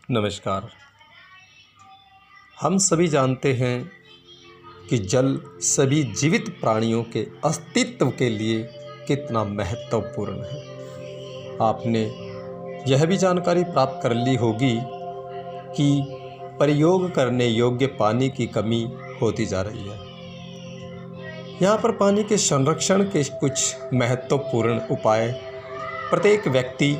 नमस्कार। हम सभी जानते हैं कि जल सभी जीवित प्राणियों के अस्तित्व के लिए कितना महत्वपूर्ण है। आपने यह भी जानकारी प्राप्त कर ली होगी कि प्रयोग करने योग्य पानी की कमी होती जा रही है। यहाँ पर पानी के संरक्षण के कुछ महत्वपूर्ण उपाय प्रत्येक व्यक्ति,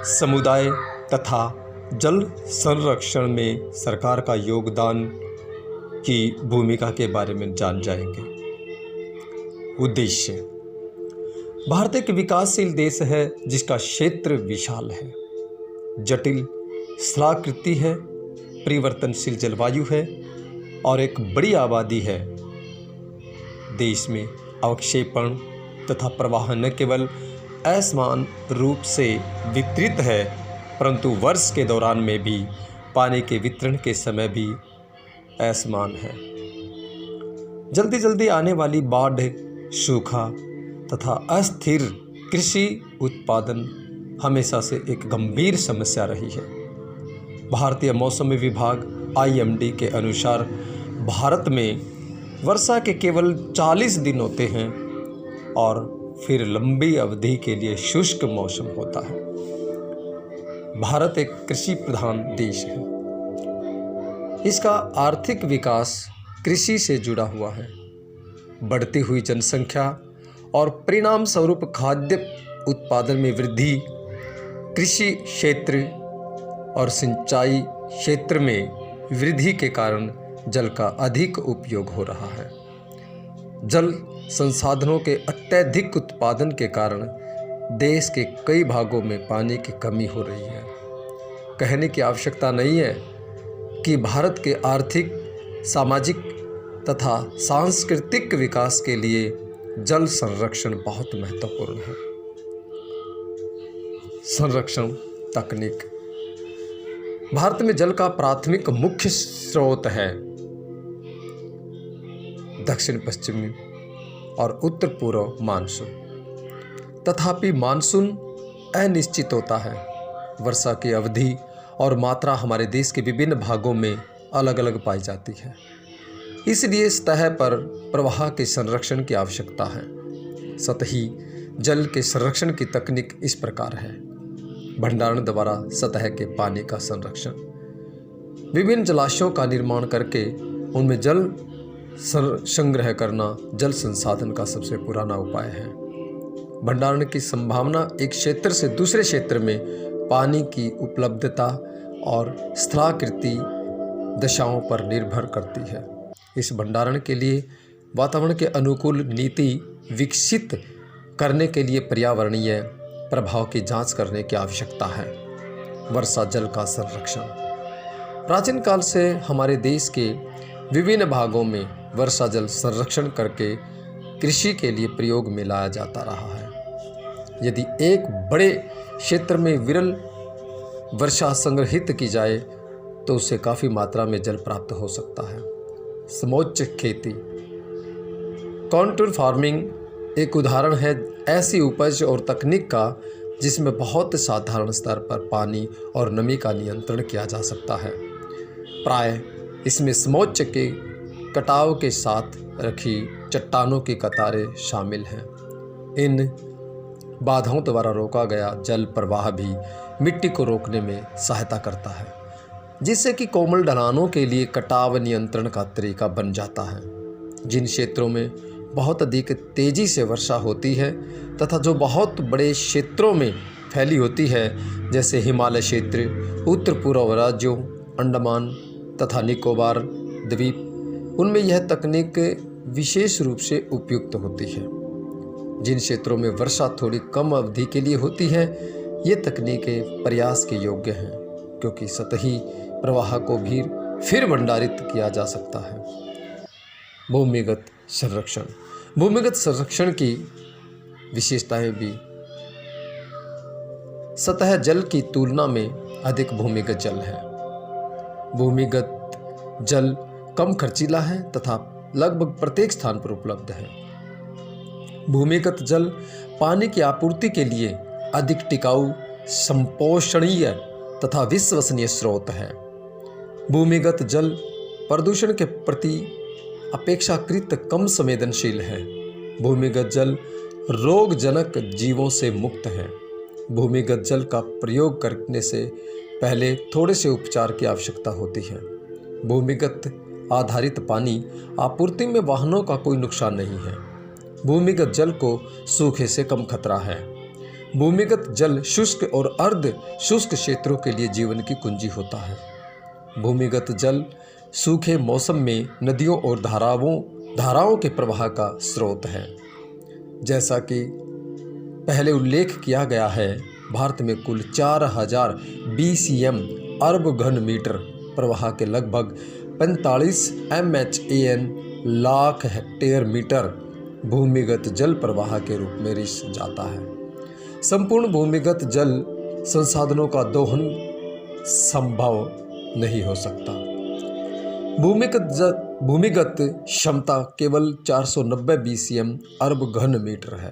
समुदाय तथा जल संरक्षण में सरकार का योगदान की भूमिका के बारे में जान जाएंगे। उद्देश्य: भारत एक विकासशील देश है जिसका क्षेत्र विशाल है, जटिल स्थलाकृति है, परिवर्तनशील जलवायु है और एक बड़ी आबादी है। देश में अवक्षेपण तथा प्रवाह न केवल असमान रूप से वितरित है परंतु वर्ष के दौरान में भी पानी के वितरण के समय भी असमान है। जल्दी जल्दी आने वाली बाढ़, सूखा तथा अस्थिर कृषि उत्पादन हमेशा से एक गंभीर समस्या रही है। भारतीय मौसम विभाग IMD के अनुसार भारत में वर्षा के केवल 40 दिन होते हैं और फिर लंबी अवधि के लिए शुष्क मौसम होता है। भारत एक कृषि प्रधान देश है। इसका आर्थिक विकास कृषि से जुड़ा हुआ है। बढ़ती हुई जनसंख्या और परिणाम स्वरूप खाद्य उत्पादन में वृद्धि, कृषि क्षेत्र और सिंचाई क्षेत्र में वृद्धि के कारण जल का अधिक उपयोग हो रहा है। जल संसाधनों के अत्यधिक उत्पादन के कारण देश के कई भागों में पानी की कमी हो रही है। कहने की आवश्यकता नहीं है कि भारत के आर्थिक, सामाजिक तथा सांस्कृतिक विकास के लिए जल संरक्षण बहुत महत्वपूर्ण है। संरक्षण तकनीक: भारत में जल का प्राथमिक मुख्य स्रोत है दक्षिण पश्चिमी और उत्तर पूर्व मानसून। तथापि मानसून अनिश्चित होता है। वर्षा की अवधि और मात्रा हमारे देश के विभिन्न भागों में अलग अलग पाई जाती है। इसलिए सतह पर प्रवाह के संरक्षण की आवश्यकता है। सतही जल के संरक्षण की तकनीक इस प्रकार है: भंडारण द्वारा सतह के पानी का संरक्षण, विभिन्न जलाशयों का निर्माण करके उनमें जल संग्रह करना जल संसाधन का सबसे पुराना उपाय है। भंडारण की संभावना एक क्षेत्र से दूसरे क्षेत्र में पानी की उपलब्धता और स्थलाकृति दशाओं पर निर्भर करती है। इस भंडारण के लिए वातावरण के अनुकूल नीति विकसित करने के लिए पर्यावरणीय प्रभाव की जांच करने की आवश्यकता है। वर्षा जल का संरक्षण: प्राचीन काल से हमारे देश के विभिन्न भागों में वर्षा जल संरक्षण करके कृषि के लिए प्रयोग में लाया जाता रहा है। यदि एक बड़े क्षेत्र में विरल वर्षा संग्रहित की जाए तो उससे काफ़ी मात्रा में जल प्राप्त हो सकता है। समोच्च खेती: कॉन्टूर फार्मिंग एक उदाहरण है ऐसी उपज और तकनीक का जिसमें बहुत साधारण स्तर पर पानी और नमी का नियंत्रण किया जा सकता है। प्रायः इसमें समोच्च के कटाव के साथ रखी चट्टानों की कतारें शामिल हैं। इन बाधाओं द्वारा रोका गया जल प्रवाह भी मिट्टी को रोकने में सहायता करता है, जिससे कि कोमल ढलानों के लिए कटाव नियंत्रण का तरीका बन जाता है। जिन क्षेत्रों में बहुत अधिक तेज़ी से वर्षा होती है तथा जो बहुत बड़े क्षेत्रों में फैली होती है, जैसे हिमालय क्षेत्र, उत्तर पूर्व राज्यों, अंडमान तथा निकोबार द्वीप, उनमें यह तकनीक विशेष रूप से उपयुक्त होती है। जिन क्षेत्रों में वर्षा थोड़ी कम अवधि के लिए होती है, ये तकनीकें प्रयास के योग्य हैं क्योंकि सतही प्रवाह को भी फिर भंडारित किया जा सकता है। भूमिगत संरक्षण: भूमिगत संरक्षण की विशेषताएं भी सतह जल की तुलना में अधिक भूमिगत जल है। भूमिगत जल कम खर्चीला है तथा लगभग प्रत्येक स्थान पर उपलब्ध है। भूमिगत जल पानी की आपूर्ति के लिए अधिक टिकाऊ, संपोषणीय तथा विश्वसनीय स्रोत है। भूमिगत जल प्रदूषण के प्रति अपेक्षाकृत कम संवेदनशील है। भूमिगत जल रोगजनक जीवों से मुक्त है। भूमिगत जल का प्रयोग करने से पहले थोड़े से उपचार की आवश्यकता होती है। भूमिगत आधारित पानी आपूर्ति में वाहनों का कोई नुकसान नहीं है। भूमिगत जल को सूखे से कम खतरा है। भूमिगत जल शुष्क और अर्ध शुष्क क्षेत्रों के लिए जीवन की कुंजी होता है। भूमिगत जल सूखे मौसम में नदियों और धाराओं के प्रवाह का स्रोत है। जैसा कि पहले उल्लेख किया गया है, भारत में कुल 4000 BCM अरब घन मीटर प्रवाह के लगभग 45 MHAN लाख हेक्टेयर मीटर भूमिगत जल प्रवाह के रूप में रिस जाता है। संपूर्ण भूमिगत जल संसाधनों का दोहन संभव नहीं हो सकता। भूमिगत क्षमता केवल 490 BCM अरब घन मीटर है,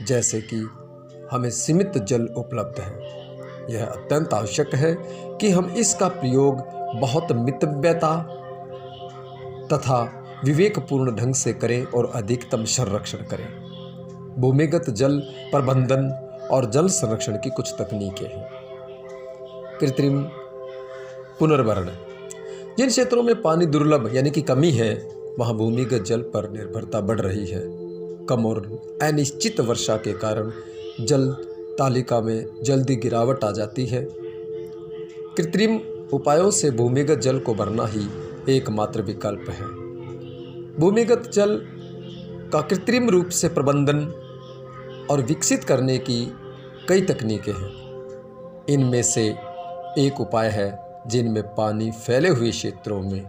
जैसे कि हमें सीमित जल उपलब्ध है। यह अत्यंत आवश्यक है कि हम इसका प्रयोग बहुत मितव्यता तथा विवेकपूर्ण ढंग से करें और अधिकतम संरक्षण करें। भूमिगत जल प्रबंधन और जल संरक्षण की कुछ तकनीकें हैं। कृत्रिम पुनर्भरण। जिन क्षेत्रों में पानी दुर्लभ यानी कि कमी है, वहाँ भूमिगत जल पर निर्भरता बढ़ रही है। कम और अनिश्चित वर्षा के कारण जल तालिका में जल्दी गिरावट आ जाती है। कृत्रिम उपायों से भूमिगत जल को भरना ही एकमात्र विकल्प है। भूमिगत जल का कृत्रिम रूप से प्रबंधन और विकसित करने की कई तकनीकें हैं। इनमें से एक उपाय है जिनमें पानी फैले हुए क्षेत्रों में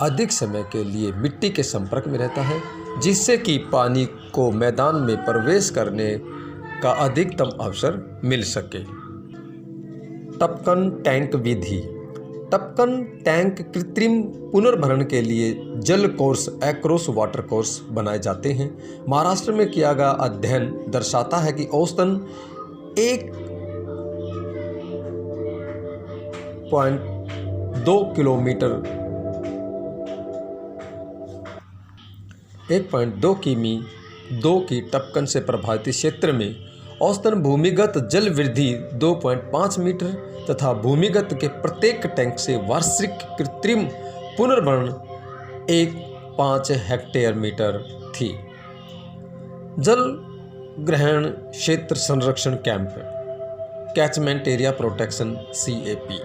अधिक समय के लिए मिट्टी के संपर्क में रहता है, जिससे कि पानी को मैदान में प्रवेश करने का अधिकतम अवसर मिल सके। टपकन टैंक विधि। टपकन टैंक कृत्रिम पुनर्भरण के लिए जल कोर्स एक्रोस वाटर कोर्स बनाए जाते हैं। महाराष्ट्र में किया गया अध्ययन दर्शाता है कि औसतन 1.2 किमी 2 की टपकन से प्रभावित क्षेत्र में औसतन भूमिगत जल वृद्धि 2.5 मीटर तथा भूमिगत के प्रत्येक टैंक से वार्षिक कृत्रिम पुनर्भरण 1.5 हेक्टेयर मीटर थी। जल ग्रहण क्षेत्र संरक्षण camp, catchment area protection CAP।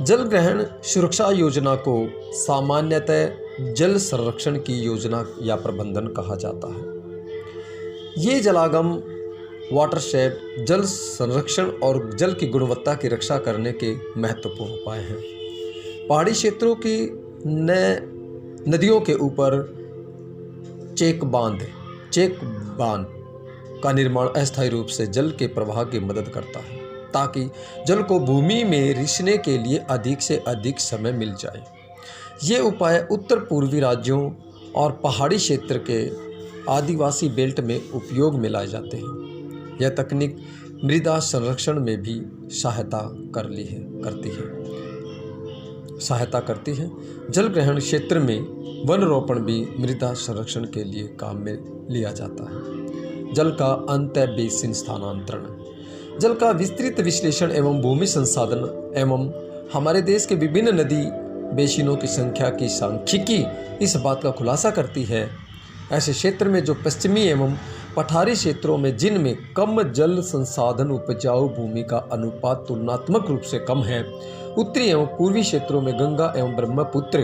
जल ग्रहण सुरक्षा योजना को सामान्यतः जल संरक्षण की योजना या प्रबंधन कहा जाता है। ये जलागम वाटरशेड जल संरक्षण और जल की गुणवत्ता की रक्षा करने के महत्वपूर्ण उपाय हैं। पहाड़ी क्षेत्रों की नदियों के ऊपर चेक बांध का निर्माण अस्थायी रूप से जल के प्रवाह की मदद करता है, ताकि जल को भूमि में रिसने के लिए अधिक से अधिक समय मिल जाए। ये उपाय उत्तर पूर्वी राज्यों और पहाड़ी क्षेत्र के आदिवासी बेल्ट में उपयोग में लाए जाते हैं। यह तकनीक मृदा संरक्षण में भी सहायता करती है। जल ग्रहण क्षेत्र में वन रोपण भी मृदा संरक्षण के लिए काम में लिया जाता है। जल का अंतः बेसिन स्थानांतरण। जल का विस्तृत विश्लेषण एवं भूमि संसाधन एवं हमारे देश के विभिन्न नदी बेसिनों की संख्या की सांख्यिकी इस बात का खुलासा करती है। ऐसे क्षेत्र में जो पश्चिमी एवं पठारी क्षेत्रों में जिनमें कम जल संसाधन उपजाऊ भूमि का अनुपात तुलनात्मक रूप से कम है, उत्तरी एवं पूर्वी क्षेत्रों में गंगा एवं ब्रह्मपुत्र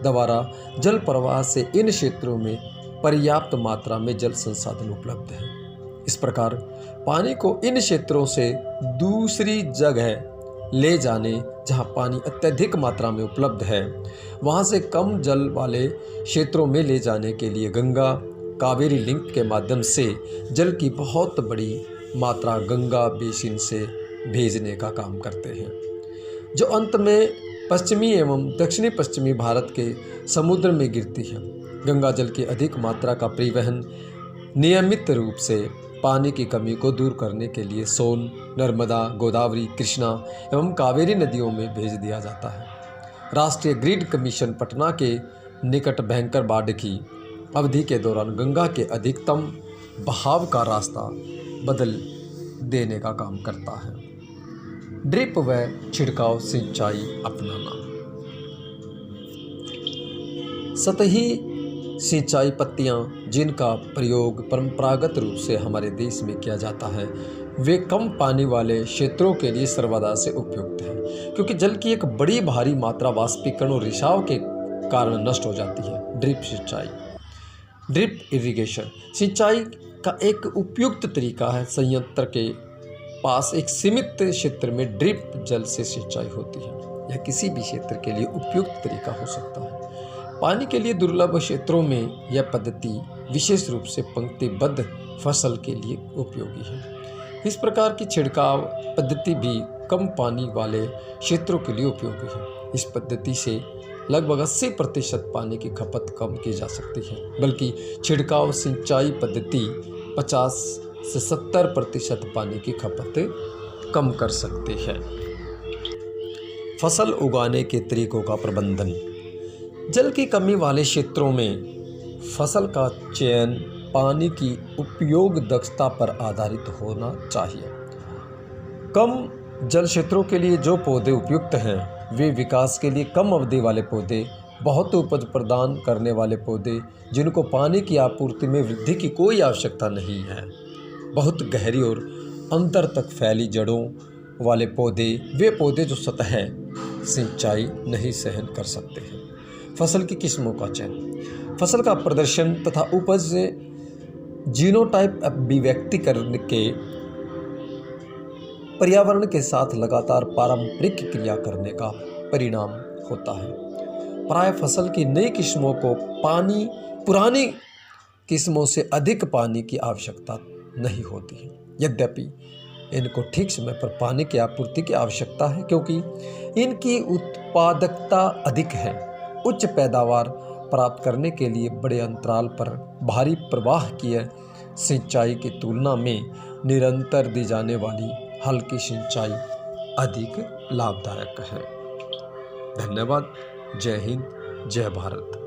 द्वारा जल प्रवाह से इन क्षेत्रों में पर्याप्त मात्रा में जल संसाधन उपलब्ध है। इस प्रकार पानी को इन क्षेत्रों से दूसरी जगह ले जाने जहाँ पानी अत्यधिक मात्रा में उपलब्ध है, वहाँ से कम जल वाले क्षेत्रों में ले जाने के लिए गंगा कावेरी लिंक के माध्यम से जल की बहुत बड़ी मात्रा गंगा बेसिन से भेजने का काम करते हैं, जो अंत में पश्चिमी एवं दक्षिणी पश्चिमी भारत के समुद्र में गिरती है। गंगा जल की अधिक मात्रा का परिवहन नियमित रूप से पानी की कमी को दूर करने के लिए सोन, नर्मदा, गोदावरी, कृष्णा एवं कावेरी नदियों में भेज दिया जाता है। राष्ट्रीय ग्रिड कमीशन पटना के निकट भयंकर बाढ़ की अवधि के दौरान गंगा के अधिकतम बहाव का रास्ता बदल देने का काम करता है। ड्रिप व छिड़काव सिंचाई अपनाना। सतही सिंचाई पत्तियां जिनका प्रयोग परंपरागत रूप से हमारे देश में किया जाता है वे कम पानी वाले क्षेत्रों के लिए सर्वदा से उपयुक्त है, क्योंकि जल की एक बड़ी भारी मात्रा वाष्पीकरण और रिसाव के कारण नष्ट हो जाती है। ड्रिप सिंचाई, ड्रिप इरिगेशन सिंचाई का एक उपयुक्त तरीका है। संयंत्र के पास एक सीमित क्षेत्र में ड्रिप जल से सिंचाई होती है। यह किसी भी क्षेत्र के लिए उपयुक्त तरीका हो सकता है। पानी के लिए दुर्लभ क्षेत्रों में यह पद्धति विशेष रूप से पंक्तिबद्ध फसल के लिए उपयोगी है। इस प्रकार की छिड़काव पद्धति भी कम पानी वाले क्षेत्रों के लिए उपयोगी है। इस पद्धति से लगभग 80% पानी की खपत कम की जा सकती है, बल्कि छिड़काव सिंचाई पद्धति 50 से 70% पानी की खपत कम कर सकती है। फसल उगाने के तरीकों का प्रबंधन। जल की कमी वाले क्षेत्रों में फसल का चयन पानी की उपयोग दक्षता पर आधारित होना चाहिए। कम जल क्षेत्रों के लिए जो पौधे उपयुक्त हैं वे विकास के लिए कम अवधि वाले पौधे, बहुत उपज प्रदान करने वाले पौधे जिनको पानी की आपूर्ति में वृद्धि की कोई आवश्यकता नहीं है, बहुत गहरी और अंतर तक फैली जड़ों वाले पौधे, वे पौधे जो सतह सिंचाई नहीं सहन कर सकते हैं। फसल की किस्मों का चयन। फसल का प्रदर्शन तथा उपज जीनोटाइप अभिव्यक्ति करने के पर्यावरण के साथ लगातार पारंपरिक क्रिया करने का परिणाम होता है। प्राय फसल की नई किस्मों को पुरानी किस्मों से अधिक पानी की आवश्यकता नहीं होती है। यद्यपि इनको ठीक समय पर पानी की आपूर्ति की आवश्यकता है, क्योंकि इनकी उत्पादकता अधिक है। उच्च पैदावार प्राप्त करने के लिए बड़े अंतराल पर भारी प्रवाह की सिंचाई की तुलना में निरंतर दी जाने वाली हल्की सिंचाई अधिक लाभदायक है। धन्यवाद। जय हिंद, जय भारत।